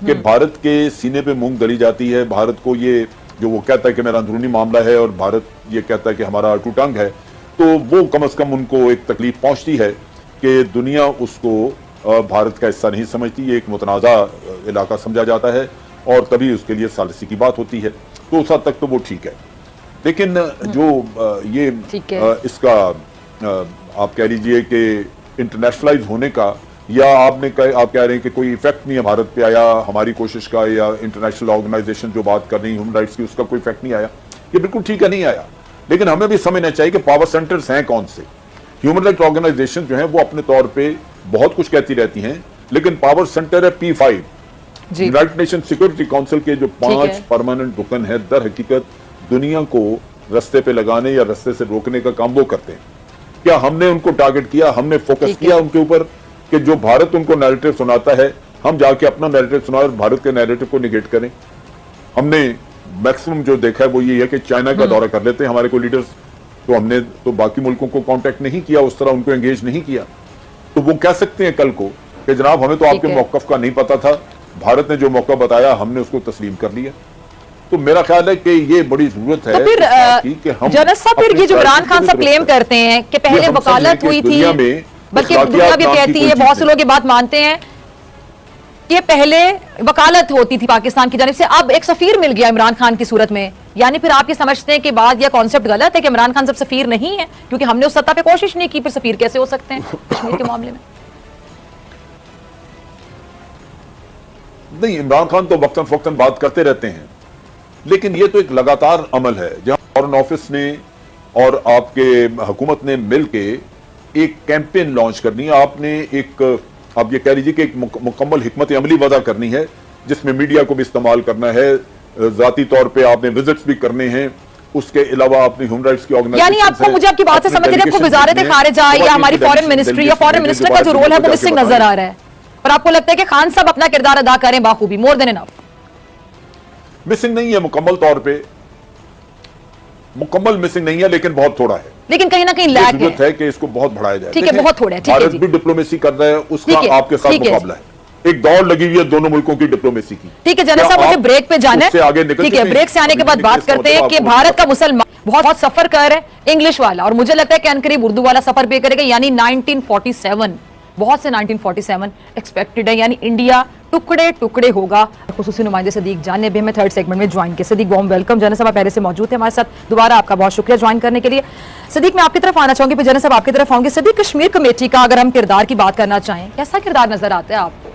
कि भारत के सीने पे मूंग दली जाती है, भारत को ये जो वो कहता है कि मेरा अंदरूनी मामला है और भारत ये कहता है कि हमारा टूटंग है, तो वो कम से कम उनको एक तकलीफ पहुंचती है कि दुनिया उसको भारत का हिस्सा नहीं समझती, ये एक मुतनाज़ा इलाका समझा जाता है और तभी उसके लिए सालिसी की बात होती है। तो उस हद तक तो वो ठीक है, लेकिन जो ये इसका आप कह लीजिए कि इंटरनेशनलाइज होने का, या आप कह रहे हैं कि कोई इफेक्ट नहीं है भारत पे आया हमारी कोशिश का, या इंटरनेशनल ऑर्गेनाइजेशन जो बात कर रही है ह्यूमन राइट्स की उसका कोई इफेक्ट नहीं आया, ये बिल्कुल ठीक है, नहीं आया। लेकिन हमें भी समझना चाहिए कि पावर सेंटर्स हैं कौन से। ह्यूमन राइट ऑर्गेनाइजेशन जो है वो अपने तौर पे बहुत कुछ कहती रहती हैं, लेकिन पावर सेंटर है P5, United nation security council के जो 5 परमानेंट रुकन है, दर हकीकत दुनिया को रस्ते पे लगाने या रस्ते से रोकने का काम वो करते हैं। क्या हमने उनको टारगेट किया, हमने फोकस किया उनके ऊपर कि जो भारत उनको नैरेटिव सुनाता है हम जाके अपना नैरेटिव सुनाएं और भारत के नैरेटिव को निगेट करें? हमने मैक्सिमम जो देखा है वो ये है कि चाइना का दौरा कर लेते हैं हमारे कोई लीडर्स, तो हमने तो बाकी मुल्कों को कांटेक्ट नहीं किया, उस तरह उनको एंगेज नहीं किया। तो वो कह सकते हैं कल को कि जनाब हमें तो आपके मौकफ का नहीं पता था, भारत ने जो मौका बताया हमने उसको तस्लीम कर लिया। तो मेरा ख्याल है कि ये बड़ी जरूरत है। तो फिर जनरल साहब, फिर ये जो इमरान खान साहब क्लेम करते हैं कि पहले वकालत हुई थी, बल्कि दुनिया भी कहती है, बहुत से लोग ये बात मानते हैं कि पहले वकालत होती थी पाकिस्तान की जानिब से, अब एक सफीर मिल गया इमरान खान की सूरत में। यानी फिर आप ये समझते हैं कि बात या कॉन्सेप्ट गलत है कि इमरान खान सब सफीर नहीं है, क्योंकि हमने उस सत्ता पे कोशिश नहीं की, फिर सफीर कैसे हो सकते हैं कश्मीर के मामले में? नहीं, इमरान खान तो वक्तन फवक्तन बात करते रहते हैं, लेकिन ये तो एक लगातार अमल है जहां फॉरेन ऑफिस ने और आपके हुकूमत ने मिलके एक कैंपेन लॉन्च करनी है। आपने एक, आप ये कह लीजिए कि एक मुकम्मल हिकमत अमली वदा करनी है, जिसमें मीडिया को भी इस्तेमाल करना है, जाती तौर पे आपने विजिट्स भी करने हैं, उसके अलावा आपने ह्यूमन राइट्स की ऑर्गेनाइजेशन, यानी आपको, मुझे आपकी बात से समझ रहे, आपको वजारत खारिजा या हमारी फॉरेन मिनिस्ट्री या फॉरेन मिनिस्टर का जो रोल है वो मिसिंग नजर आ रहा है, और आपको लगता है कि खान साहब अपना किरदार अदा करें बाखूबी, मोर देन इनफ? मिसिंग नहीं है, मुकम्मल तौर पे मुकम्मल मिसिंग नहीं है, लेकिन बहुत थोड़ा है, लेकिन कहीं ना कहीं लैक है कि इसको बहुत बढ़ाया जाए। ठीक है, बहुत थोड़ा है। भारत भी डिप्लोमेसी कर रहा है, उसका आपके साथ मुकाबला है, एक दौड़ लगी हुई है दोनों मुल्कों की डिप्लोमेसी की। ठीक है जनरल साहब, मुझे ब्रेक पे जाना है, ठीक है, ब्रेक से आने के बाद बात करते हैं कि भारत का मुसलमान बहुत सफर कर है, इंग्लिश वाला, और मुझे लगता है कि अनकरीब उर्दू वाला सफर पे करेगा, यानी 1947, बहुत से 1947 एक्सपेक्टेड है, यानी इंडिया टुकड़े टुकड़े होगा। खुसूसी नुमाइंदे सदीक जान ने भी हमें थर्ड सेगमेंट में ज्वाइन किया। Sadiq, warm welcome. जनरल साहब पहले से मौजूद थे हमारे साथ, दोबारा आपका बहुत शुक्रिया ज्वाइन करने के लिए। सदीक, मैं आपकी तरफ आना चाहूंगी, फिर जनरल साहब आपकी तरफ आऊंगी। सदीक, कश्मीर कमेटी का अगर हम किरदार की बात करना चाहें, कैसा किरदार नजर आता है आपको?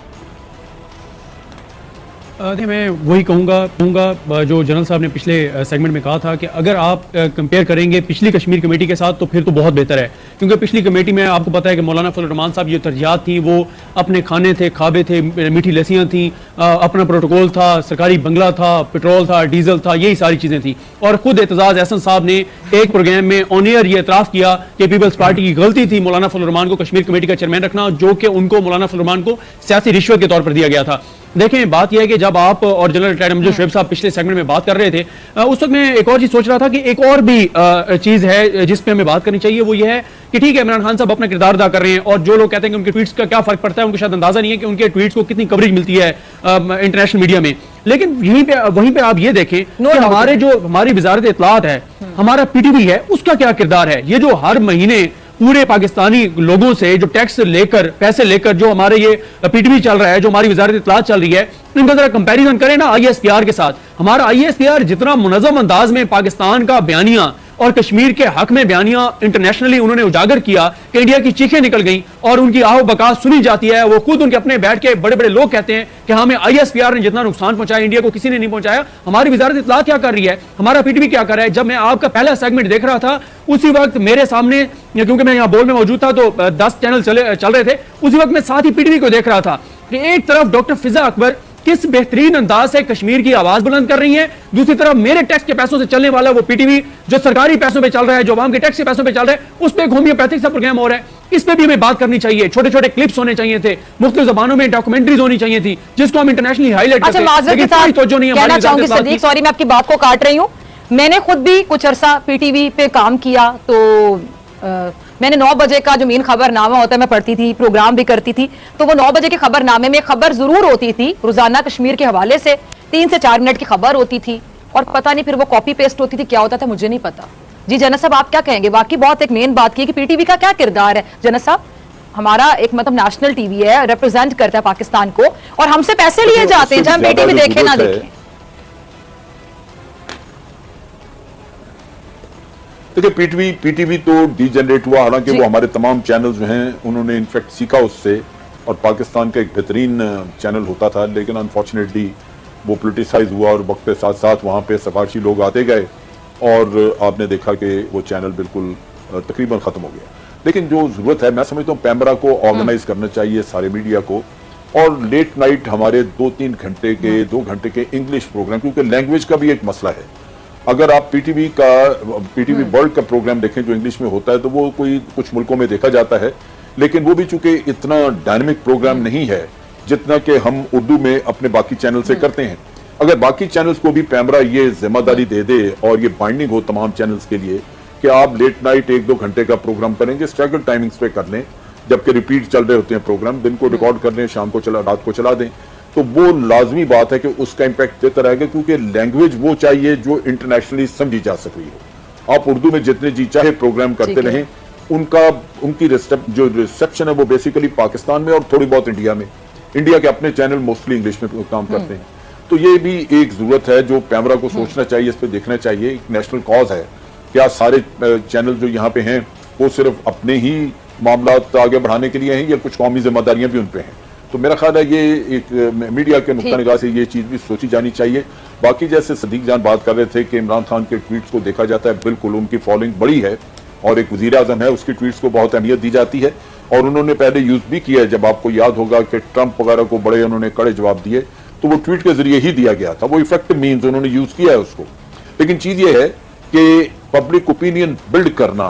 मैं वही कहूँगा जो जनरल साहब ने पिछले सेगमेंट में कहा था कि अगर आप कंपेयर करेंगे पिछली कश्मीर कमेटी के साथ तो फिर तो बहुत बेहतर है, क्योंकि पिछली कमेटी में आपको पता है कि मौलाना फजल रहमान साहब जो तरजीहात थी वो अपने खाने थे, खाबे थे, मीठी लस्सियाँ थी, अपना प्रोटोकॉल था, सरकारी बंगला था, पेट्रोल था, डीजल था, यही सारी चीज़ें थी। और खुद एतजाज़ एहसन साहब ने एक प्रोग्राम में ऑन एयर ये एतराफ़ किया कि पीपल्स पार्टी की गलती थी मौलाना फजल रहमान को कश्मीर कमेटी का चेयरमैन रखना, जो कि उनको मौलाना फजल रहमान को सियासी रिश्वत के तौर पर दिया गया था। देखें, बात यह है कि जब आप और जनरल रिटायर्ड जो शुएब साहब पिछले सेगमेंट में बात कर रहे थे, उस वक्त मैं एक और चीज सोच रहा था कि एक और भी चीज है जिस पे हमें बात करनी चाहिए, वो ये है कि ठीक है इमरान खान साहब अपना किरदार अदा कर रहे हैं, और जो लोग कहते हैं कि उनके ट्वीट्स का क्या फर्क पड़ता है, उनको शायद अंदाजा नहीं है कि उनके ट्वीट्स को कितनी कवरेज मिलती है इंटरनेशनल मीडिया में। लेकिन वहीं पे आप ये देखें कि हमारी वजारत इत्तलात है, हमारा PTV है, उसका क्या किरदार है। ये जो हर महीने पूरे पाकिस्तानी लोगों से जो टैक्स लेकर, पैसे लेकर जो हमारे ये PTV चल रहा है, जो हमारी वजारत इत्तलात चल रही है, इनका जरा कंपैरिजन करें ना ISPR के साथ। हमारा ISPR जितना मुनज़्ज़म अंदाज में पाकिस्तान का बयानिया और कश्मीर के हक में बयानिया इंटरनेशनली उन्होंने उजागर किया कि इंडिया की चीखें निकल गई और उनकी आहो बकास सुनी जाती है। वो खुद उनके अपने बैठ के बड़े बड़े लोग कहते हैं कि हमें ISPR ने जितना नुकसान पहुंचाया इंडिया को किसी ने नहीं पहुंचाया। हमारी वजारत इत्तलात क्या कर रही है, हमारा PTV क्या कर रहा है? जब मैं आपका पहला सेगमेंट देख रहा था उसी वक्त मेरे सामने, क्योंकि मैं यहाँ बोल में मौजूद था तो 10 चैनल चल रहे थे, उसी वक्त मैं साथ ही PTV को देख रहा था कि एक तरफ डॉक्टर फिजा अकबर किस बेहतरीन अंदाज से कश्मीर की आवाज बुलंद कर रही है, दूसरी तरफ मेरे टैक्स के पैसों से चलने वाला वो PTV जो सरकारी पैसों पे चल रहा है, जो आवाम के टैक्स के पैसों पे चल रहा है, उस पर एक होम्योपैथिक सा प्रोग्राम हो रहा है। इस पे भी हमें बात करनी चाहिए। छोटे छोटे क्लिप्स होने चाहिए थे, मुख्तलिफ ज़बानों में डॉक्यूमेंट्रीज होनी चाहिए थी, जिसको हम इंटरनेशनली हाईलाइट करते हैं। कहना चाहूंगी सदीक, सॉरी मैं आपकी बात को काट रही हूँ, मैंने खुद भी कुछ अरसा PTV पे काम किया, तो मैंने 9 बजे का जो मेन खबरनामा होता है मैं पढ़ती थी, प्रोग्राम भी करती थी, तो वो 9 बजे के खबरनामे में खबर जरूर होती थी रोजाना कश्मीर के हवाले से, 3 से 4 मिनट की खबर होती थी और पता नहीं फिर वो कॉपी पेस्ट होती थी, क्या होता था मुझे नहीं पता। जी जन्नत साहब आप क्या कहेंगे? वाकई बहुत एक मेन बात की कि पीटीवी का क्या किरदार है जन्नत साहब? हमारा एक मतलब नेशनल टीवी है, रिप्रेजेंट करता है पाकिस्तान को और हमसे पैसे लिए जाते हैं जब हम पीटीवी देखें ना देखें। देखिए पीटीवी तो डीजनरेट हुआ, हालांकि वो हमारे तमाम चैनल्स जो हैं उन्होंने इनफैक्ट सीखा उससे, और पाकिस्तान का एक बेहतरीन चैनल होता था, लेकिन अनफॉर्चुनेटली वो पोलिटिसाइज हुआ और वक्त के साथ साथ वहाँ पे सिफारशी लोग आते गए और आपने देखा कि वो चैनल बिल्कुल तकरीबन ख़त्म हो गया। लेकिन जो ज़रूरत है, मैं समझता हूँ पैमरा को ऑर्गेनाइज करना चाहिए सारे मीडिया को, और लेट नाइट हमारे 2-3 घंटे के 2 घंटे के इंग्लिश प्रोग्राम, क्योंकि लैंग्वेज का भी एक मसला है। अगर आप पीटीवी वर्ल्ड का प्रोग्राम देखें जो इंग्लिश में होता है, तो वो कोई कुछ मुल्कों में देखा जाता है, लेकिन वो भी चूंकि इतना डायनामिक प्रोग्राम नहीं है जितना कि हम उर्दू में अपने बाकी चैनल से करते हैं। अगर बाकी चैनल्स को भी पैमरा ये जिम्मेदारी दे दे और ये बाइंडिंग हो तमाम चैनल्स के लिए कि आप लेट नाइट 1-2 घंटे का प्रोग्राम करेंगे, स्ट्रगल टाइमिंग्स पे कर लें, जबकि रिपीट चल रहे होते हैं प्रोग्राम, दिन को रिकॉर्ड कर लें, शाम को रात को चला दें, तो वो लाजमी बात है कि उसका इम्पैक्ट देता रहेगा, क्योंकि लैंग्वेज वो चाहिए जो इंटरनेशनली समझी जा सक रही हो। आप उर्दू में जितने जी चाहे प्रोग्राम करते रहें, उनकी जो रिसेप्शन है वो बेसिकली पाकिस्तान में और थोड़ी बहुत इंडिया के अपने चैनल मोस्टली इंग्लिश में काम करते हैं। तो ये भी एक जरूरत है जो पैमरा को सोचना चाहिए, इस पर देखना चाहिए। एक नेशनल कॉज है, क्या सारे चैनल जो यहाँ पे हैं वो सिर्फ अपने ही मामला आगे बढ़ाने के लिए हैं या कुछ कौमी जिम्मेदारियां भी उन पे हैं? तो मेरा ख्याल है ये एक मीडिया के नुक्ता निगाह से ये चीज भी सोची जानी चाहिए। बाकी जैसे सदीक जान बात कर रहे थे कि इमरान खान के ट्वीट्स को देखा जाता है, बिल्कुल उनकी फॉलोइंग बड़ी है और एक वजीर आजम है, उसकी ट्वीट्स को बहुत अहमियत दी जाती है और उन्होंने पहले यूज भी किया है। जब आपको याद होगा कि ट्रंप वगैरह को बड़े उन्होंने कड़े जवाब दिए तो वो ट्वीट के जरिए ही दिया गया था, वो इफेक्टिव मीन्स उन्होंने यूज किया है उसको। लेकिन चीज ये है कि पब्लिक ओपिनियन बिल्ड करना,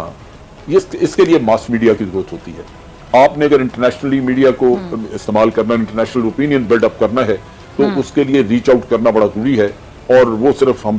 इसके लिए मास मीडिया की जरूरत होती है। आपने अगर इंटरनेशनली मीडिया को इस्तेमाल करना, इंटरनेशनल ओपिनियन बिल्डअप करना है, तो उसके लिए रीच आउट करना बड़ा जरूरी है, और वो सिर्फ हम